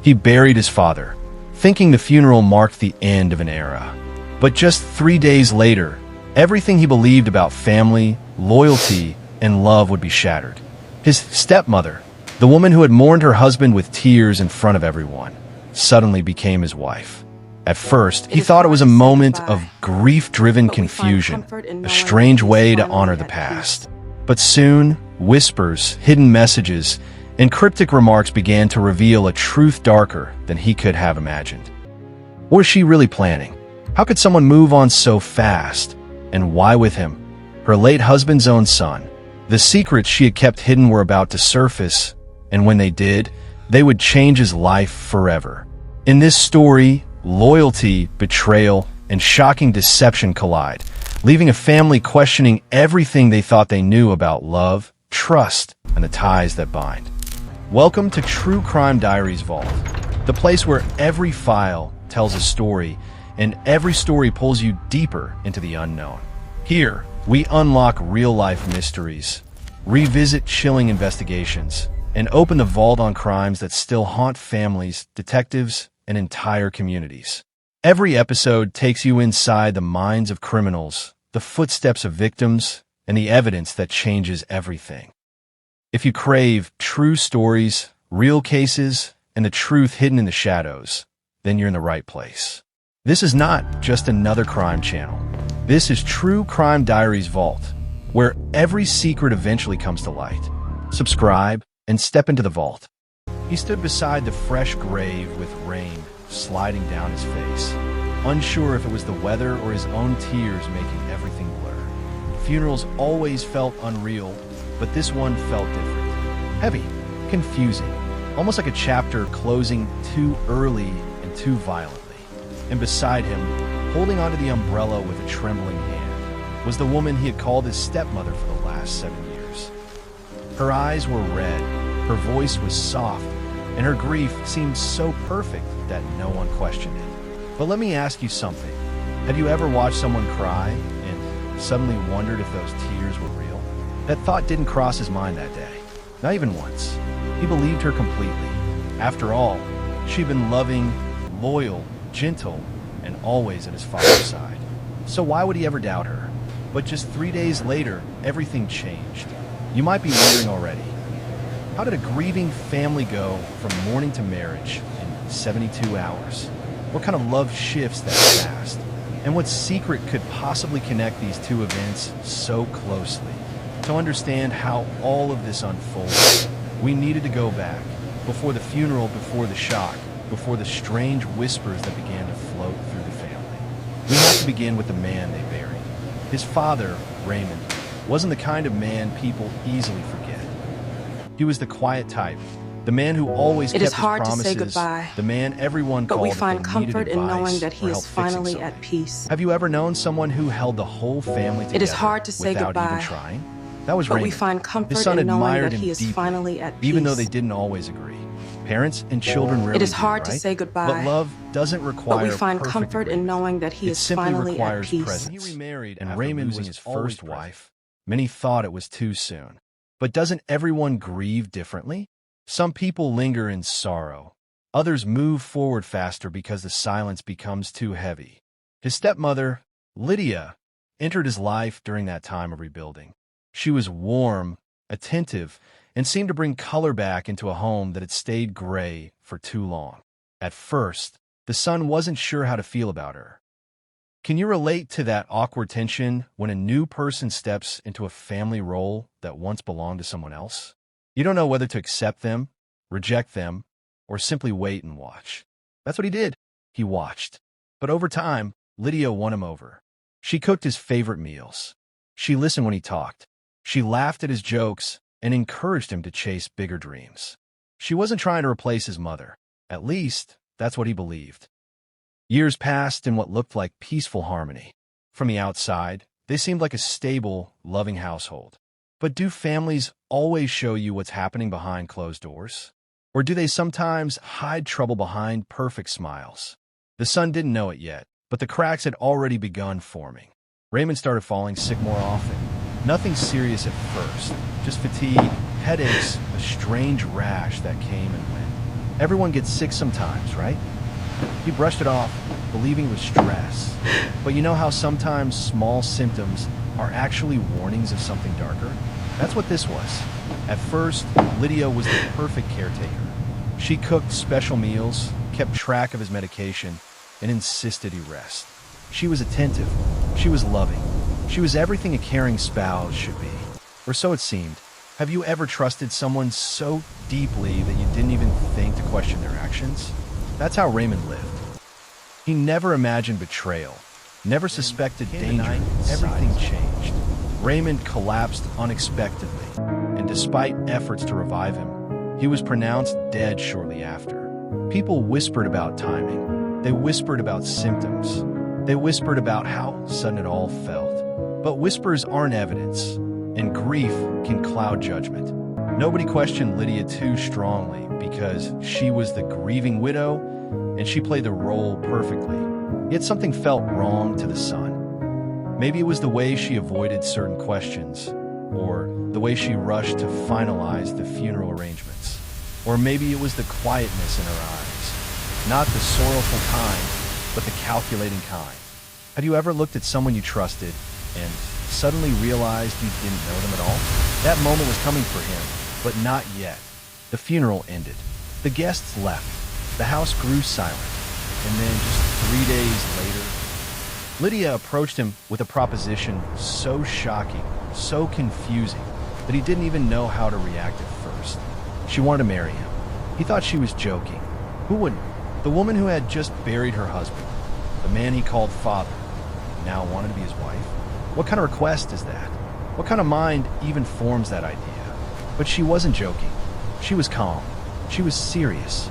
He buried his father, thinking the funeral marked the end of an era. But just 3 days later, everything he believed about family, loyalty, and love would be shattered. His stepmother, the woman who had mourned her husband with tears in front of everyone, suddenly became his wife. At first, he thought it was a moment of grief-driven confusion, a strange way to honor the past. But soon, whispers, hidden messages, and cryptic remarks began to reveal a truth darker than he could have imagined. What was she really planning? How could someone move on so fast? And why with him? Her late husband's own son. The secrets she had kept hidden were about to surface, and when they did, they would change his life forever. In this story, loyalty, betrayal, and shocking deception collide, leaving a family questioning everything they thought they knew about love, trust, and the ties that bind. Welcome to True Crime Diaries Vault, the place where every file tells a story, and every story pulls you deeper into the unknown. Here, we unlock real-life mysteries, revisit chilling investigations, and open the vault on crimes that still haunt families, detectives, and entire communities. Every episode takes you inside the minds of criminals, the footsteps of victims, and the evidence that changes everything. If you crave true stories, real cases, and the truth hidden in the shadows, then you're in the right place. This is not just another crime channel. This is True Crime Diaries Vault, where every secret eventually comes to light. Subscribe and step into the vault. He stood beside the fresh grave with rain sliding down his face, unsure if it was the weather or his own tears making everything blur. Funerals always felt unreal, but this one felt different. Heavy, confusing, almost like a chapter closing too early and too violently. And beside him, holding onto the umbrella with a trembling hand, was the woman he had called his stepmother for the last 7 years. Her eyes were red, her voice was soft, and her grief seemed so perfect that no one questioned it. But let me ask you something. Have you ever watched someone cry and suddenly wondered if those tears were real? That thought didn't cross his mind that day. Not even once. He believed her completely. After all, she'd been loving, loyal, gentle, and always at his father's side. So why would he ever doubt her? But just 3 days later, everything changed. You might be wondering already, how did a grieving family go from mourning to marriage in 72 hours? What kind of love shifts that fast? And what secret could possibly connect these two events so closely? To understand how all of this unfolded, we needed to go back, before the funeral, before the shock, before the strange whispers that began to float through the family. We have to begin with the man they buried. His father, Raymond, wasn't the kind of man people easily forget. He was the quiet type, the man who always kept his promises, to say goodbye, the man everyone but called we find if they comfort needed in knowing advice that he or is help fixing finally something. at peace. Have you ever known someone who held the whole family together It is hard to say without goodbye, even trying? That was but Raymond. we find His comfort son in knowing admired that him he is deeply, finally at peace. even though they didn't always agree. Parents and children rarely It is do, hard to right? say goodbye, But love doesn't require but we find perfect comfort in agreement. knowing that he It is simply finally at requires peace. presence. When he remarried and Raymond losing his first wife, many thought it was too soon. But doesn't everyone grieve differently? Some people linger in sorrow. Others move forward faster because the silence becomes too heavy. His stepmother, Lydia, entered his life during that time of rebuilding. She was warm, attentive, and seemed to bring color back into a home that had stayed gray for too long. At first, the son wasn't sure how to feel about her. Can you relate to that awkward tension when a new person steps into a family role that once belonged to someone else? You don't know whether to accept them, reject them, or simply wait and watch. That's what he did. He watched. But over time, Lydia won him over. She cooked his favorite meals. She listened when he talked. She laughed at his jokes and encouraged him to chase bigger dreams. She wasn't trying to replace his mother. At least, that's what he believed. Years passed in what looked like peaceful harmony. From the outside, they seemed like a stable, loving household. But do families always show you what's happening behind closed doors? Or do they sometimes hide trouble behind perfect smiles? The son didn't know it yet, but the cracks had already begun forming. Raymond started falling sick more often. Nothing serious at first, just fatigue, headaches, a strange rash that came and went. Everyone gets sick sometimes, right? He brushed it off, believing it was stress. But you know how sometimes small symptoms are actually warnings of something darker? That's what this was. At first, Lydia was the perfect caretaker. She cooked special meals, kept track of his medication, and insisted he rest. She was attentive. She was loving. She was everything a caring spouse should be. Or so it seemed. Have you ever trusted someone so deeply that you didn't even think to question their actions? That's how Raymond lived. He never imagined betrayal, never suspected danger. Everything changed. Raymond collapsed unexpectedly, and despite efforts to revive him, he was pronounced dead shortly after. People whispered about timing. They whispered about symptoms. They whispered about how sudden it all felt. But whispers aren't evidence, and grief can cloud judgment. Nobody questioned Lydia too strongly because she was the grieving widow and she played the role perfectly. Yet something felt wrong to the son. Maybe it was the way she avoided certain questions, or the way she rushed to finalize the funeral arrangements. Or maybe it was the quietness in her eyes. Not the sorrowful kind, but the calculating kind. Have you ever looked at someone you trusted and suddenly realized you didn't know them at all? That moment was coming for him, but not yet. The funeral ended. The guests left. The house grew silent. And then just 3 days later, Lydia approached him with a proposition so shocking, so confusing, that he didn't even know how to react at first. She wanted to marry him. He thought she was joking. Who wouldn't? The woman who had just buried her husband, the man he called father, now wanted to be his wife. What kind of request is that? What kind of mind even forms that idea? But she wasn't joking. She was calm. She was serious.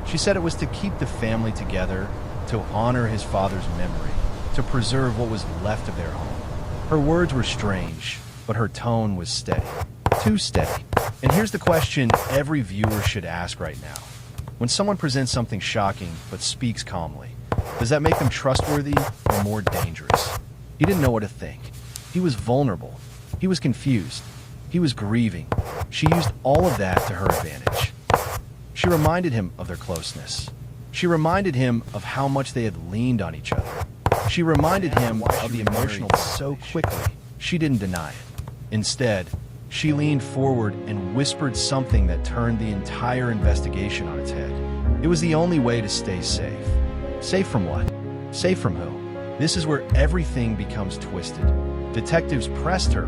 She said it was to keep the family together, to honor his father's memory, to preserve what was left of their home. Her words were strange, but her tone was steady. Too steady. And here's the question every viewer should ask right now. When someone presents something shocking but speaks calmly, does that make them trustworthy or more dangerous? He didn't know what to think. He was vulnerable. He was confused. He was grieving. She used all of that to her advantage. She reminded him of their closeness. She reminded him of how much they had leaned on each other. She reminded him of the emotional so quickly. She didn't deny it. Instead, she leaned forward and whispered something that turned the entire investigation on its head. It was the only way to stay safe. Safe from what? Safe from who? This is where everything becomes twisted. Detectives pressed her,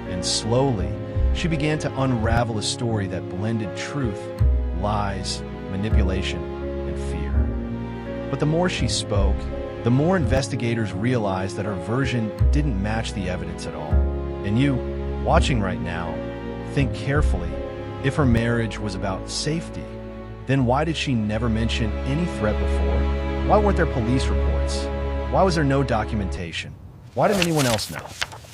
and slowly, she began to unravel a story that blended truth, lies, manipulation, and fear. But the more she spoke, the more investigators realized that her version didn't match the evidence at all. And you, watching right now, think carefully. If her marriage was about safety, then why did she never mention any threat before? Why weren't there police reports? Why was there no documentation? Why didn't anyone else know?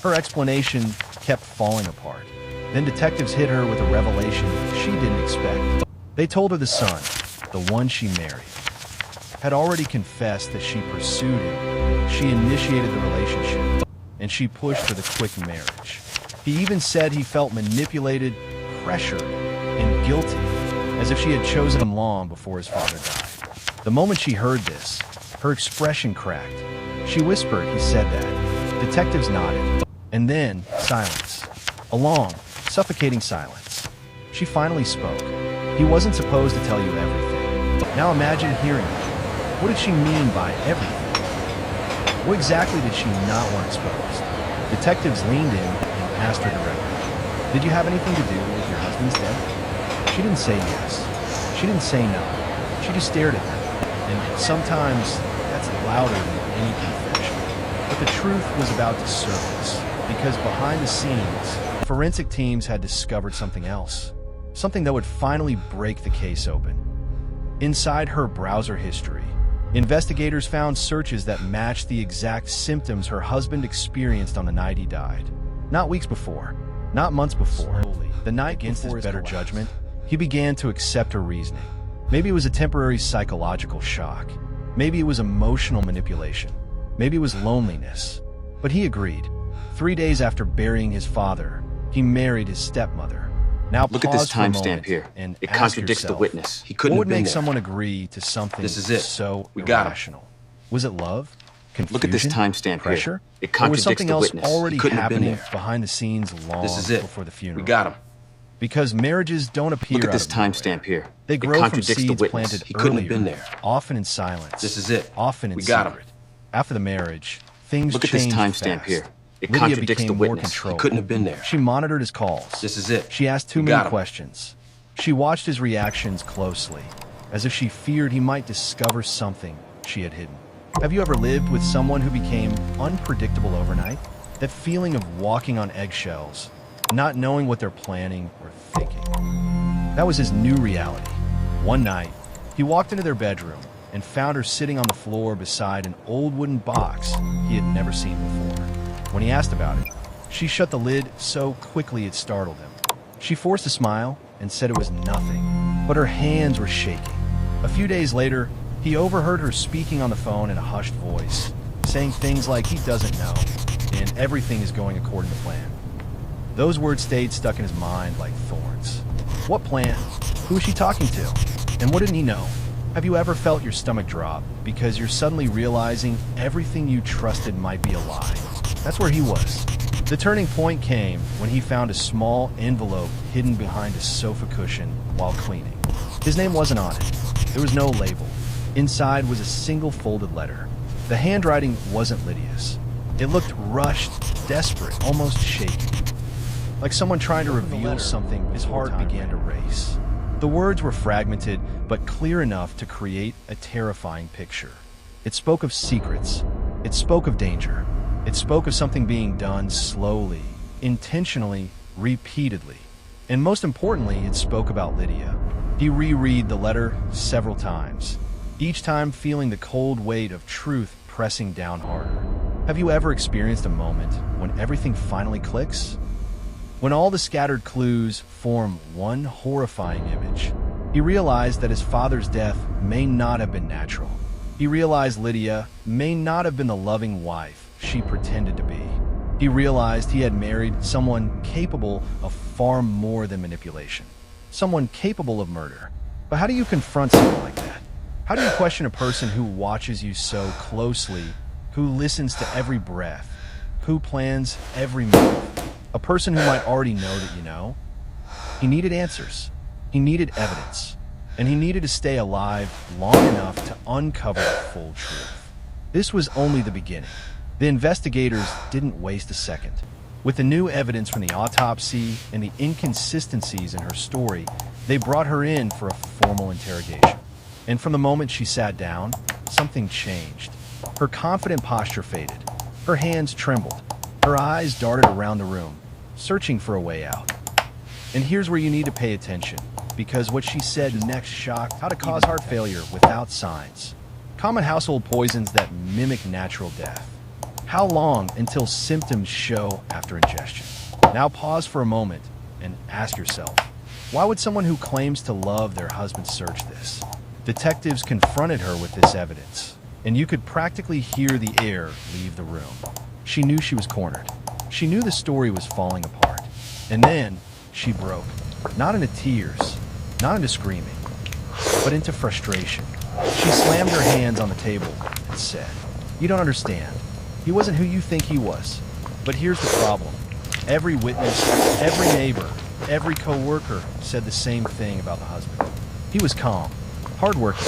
Her explanation kept falling apart. Then detectives hit her with a revelation she didn't expect. They told her the son, the one she married, had already confessed that she pursued him. She initiated the relationship, and she pushed for the quick marriage. He even said he felt manipulated, pressured, and guilty, as if she had chosen him long before his father died. The moment she heard this, her expression cracked. She whispered he said that. Detectives nodded. And then, silence. A long, suffocating silence. She finally spoke. He wasn't supposed to tell you everything. Now imagine hearing it. What did she mean by everything? What exactly did she not want exposed? Detectives leaned in and asked her directly, "Did you have anything to do with your husband's death?" She didn't say yes. She didn't say no. She just stared at them. And sometimes that's louder than any confession. But the truth was about to surface, because behind the scenes, forensic teams had discovered something else. Something that would finally break the case open. Inside her browser history, investigators found searches that matched the exact symptoms her husband experienced on the night he died. Not weeks before, not months before. The night against his better judgment, he began to accept her reasoning. Maybe it was a temporary psychological shock. Maybe it was emotional manipulation. Maybe it was loneliness. But he agreed. 3 days after burying his father, he married his stepmother. Now Look at this pause for a timestamp moment here. and It ask contradicts the yourself, witness. He couldn't what have would been make there. someone agree to something This is it. so We got him. irrational? Was it love? Confusion? Look at this timestamp pressure? here. It Or was contradicts something the else witness. already He couldn't have been happening there. behind the scenes long This is it. before the funeral? We got him. Because marriages don't appear Look at out this of nowhere. timestamp here. They It grow from contradicts the seeds witness. planted He couldn't earlier, have been there. often in silence. This is it. Often in We got secret. him. After the marriage, things Look at this changed timestamp fast. here. It Lydia contradicts the became more witness. He controlled. couldn't have been there. She monitored his calls. This is it. She asked too We many got him. questions. She watched his reactions closely, as if she feared he might discover something she had hidden. Have you ever lived with someone who became unpredictable overnight? That feeling of walking on eggshells, not knowing what they're planning or thinking. That was his new reality. One night, he walked into their bedroom and found her sitting on the floor beside an old wooden box he had never seen before. When he asked about it, she shut the lid so quickly it startled him. She forced a smile and said it was nothing, but her hands were shaking. A few days later, he overheard her speaking on the phone in a hushed voice, saying things like he doesn't know, and everything is going according to plan. Those words stayed stuck in his mind like thorns. What plan? Who was she talking to? And what didn't he know? Have you ever felt your stomach drop because you're suddenly realizing everything you trusted might be a lie? That's where he was. The turning point came when he found a small envelope hidden behind a sofa cushion while cleaning. His name wasn't on it. There was no label. Inside was a single folded letter. The handwriting wasn't Lydia's. It looked rushed, desperate, almost shaky. Like someone trying to reveal something, his heart began to race. The words were fragmented, but clear enough to create a terrifying picture. It spoke of secrets. It spoke of danger. It spoke of something being done slowly, intentionally, repeatedly. And most importantly, it spoke about Lydia. He reread the letter several times, each time feeling the cold weight of truth pressing down harder. Have you ever experienced a moment when everything finally clicks? When all the scattered clues form one horrifying image. He realized that his father's death may not have been natural. He realized Lydia may not have been the loving wife she pretended to be. He realized he had married someone capable of far more than manipulation. Someone capable of murder. But how do you confront someone like that? How do you question a person who watches you so closely, who listens to every breath, who plans every move? A person who might already know that you know? He needed answers. He needed evidence. And he needed to stay alive long enough to uncover the full truth. This was only the beginning. The investigators didn't waste a second. With the new evidence from the autopsy and the inconsistencies in her story, they brought her in for a formal interrogation. And from the moment she sat down, something changed. Her confident posture faded. Her hands trembled. Her eyes darted around the room, searching for a way out. And here's where you need to pay attention, because what she said next shocked. How to cause heart failure without signs. Common household poisons that mimic natural death. How long until symptoms show after ingestion? Now pause for a moment and ask yourself, why would someone who claims to love their husband search this? Detectives confronted her with this evidence, and you could practically hear the air leave the room. She knew she was cornered. She knew the story was falling apart. And then she broke, not into tears, not into screaming, but into frustration. She slammed her hands on the table and said, "You don't understand. He wasn't who you think he was. But here's the problem. Every witness, every neighbor, every co-worker said the same thing about the husband. He was calm, hardworking,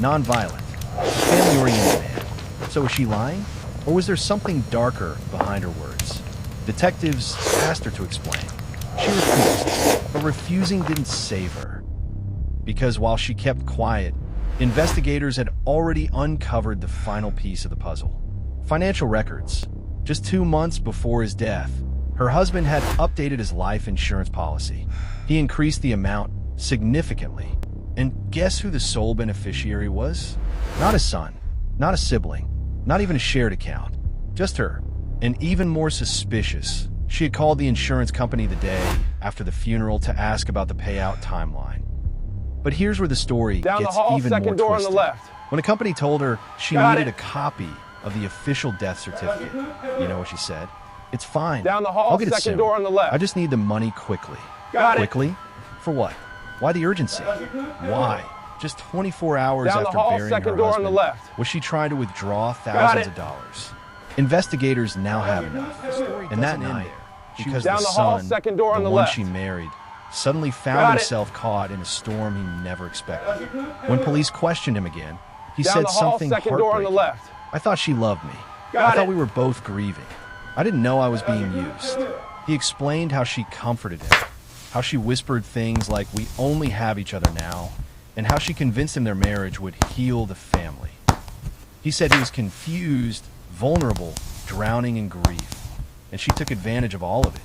nonviolent, a family-oriented man. So was she lying? Or was there something darker behind her words?" Detectives asked her to explain. She refused, but refusing didn't save her. Because while she kept quiet, investigators had already uncovered the final piece of the puzzle. Financial records. Just 2 months before his death, her husband had updated his life insurance policy. He increased the amount significantly. And guess who the sole beneficiary was? Not a son, not a sibling, not even a shared account. Just her. And even more suspicious, she had called the insurance company the day after the funeral to ask about the payout timeline. But here's where the story Down the gets hall, even more second door on twisted. the left. When a company told her she Got needed it. a copy of the official death certificate, you know what she said? "It's fine. Down the hall, I'll get it second soon. door on the left. I just need the money quickly." Got it. Quickly? For what? Why the urgency? Why? Just 24 hours Down the after hall, burying second her door on the husband, left. was she trying to withdraw thousands of dollars? Investigators now have enough. And that night, because Down the the hall, son, second door on the the one left. she married, suddenly found himself caught in a storm he never expected. When police questioned him again, he Down said the hall, something second door on the heartbreaking. left. I thought she loved me. Got I thought it. we were both grieving. I didn't know I was being used. He explained how she comforted him, how she whispered things like, "We only have each other now," and how she convinced him their marriage would heal the family. He said he was confused, vulnerable, drowning in grief, and she took advantage of all of it.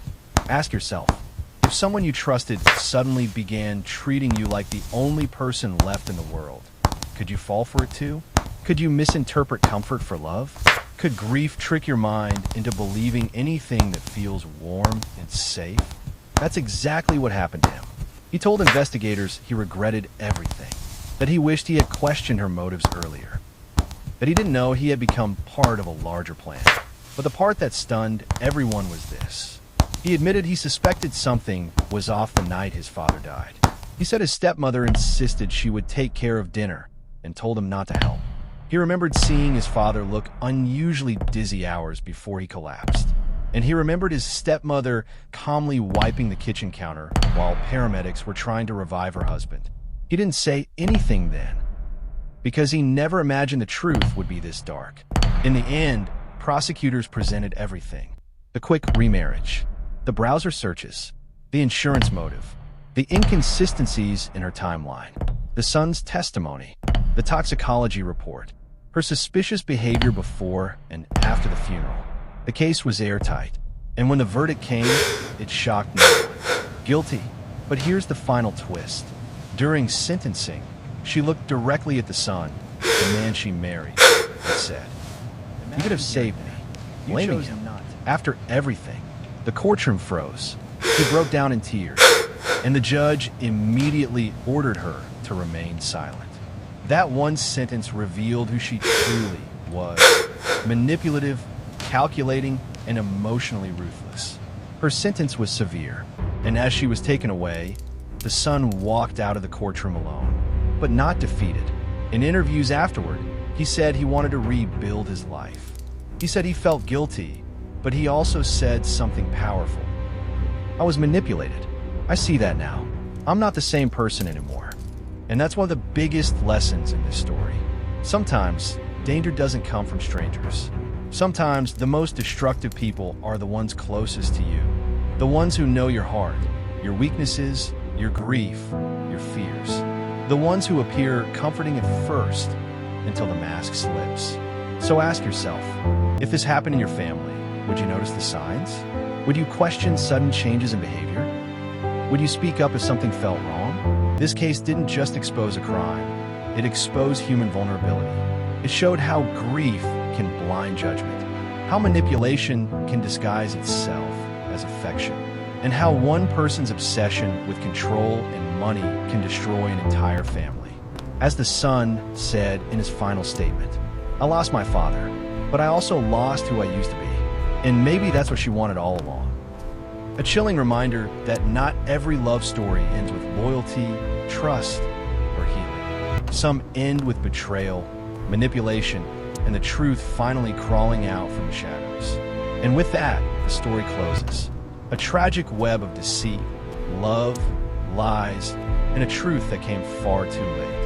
Ask yourself, if someone you trusted suddenly began treating you like the only person left in the world, could you fall for it too? Could you misinterpret comfort for love? Could grief trick your mind into believing anything that feels warm and safe? That's exactly what happened to him. He told investigators he regretted everything, that he wished he had questioned her motives earlier, that he didn't know he had become part of a larger plan. But the part that stunned everyone was this. He admitted he suspected something was off the night his father died. He said his stepmother insisted she would take care of dinner and told him not to help. He remembered seeing his father look unusually dizzy hours before he collapsed. And he remembered his stepmother calmly wiping the kitchen counter while paramedics were trying to revive her husband. He didn't say anything then, because he never imagined the truth would be this dark. In the end, prosecutors presented everything. The quick remarriage, the browser searches, the insurance motive, the inconsistencies in her timeline, the son's testimony, the toxicology report, her suspicious behavior before and after the funeral. The case was airtight, and when the verdict came, it shocked no one. Guilty. But here's the final twist. During sentencing, she looked directly at the son, the man she married, and said, "You could have saved me," blaming him. After everything, the courtroom froze. He broke down in tears, and the judge immediately ordered her to remain silent. That one sentence revealed who she truly was: manipulative, calculating, and emotionally ruthless. Her sentence was severe, and as she was taken away, the son walked out of the courtroom alone, but not defeated. In interviews afterward, he said he wanted to rebuild his life. He said he felt guilty, but he also said something powerful. "I was manipulated. I see that now. I'm not the same person anymore." And that's one of the biggest lessons in this story. Sometimes, danger doesn't come from strangers. Sometimes, the most destructive people are the ones closest to you. The ones who know your heart, your weaknesses, your grief, your fears. The ones who appear comforting at first until the mask slips. So ask yourself, if this happened in your family, would you notice the signs? Would you question sudden changes in behavior? Would you speak up if something felt wrong? This case didn't just expose a crime, it exposed human vulnerability. It showed how grief can blind judgment, how manipulation can disguise itself as affection, and how one person's obsession with control and money can destroy an entire family. As the son said in his final statement, "I lost my father, but I also lost who I used to be." And maybe that's what she wanted all along. A chilling reminder that not every love story ends with loyalty, trust, or healing. Some end with betrayal, manipulation, and the truth finally crawling out from the shadows. And with that, the story closes. A tragic web of deceit, love, lies, and a truth that came far too late.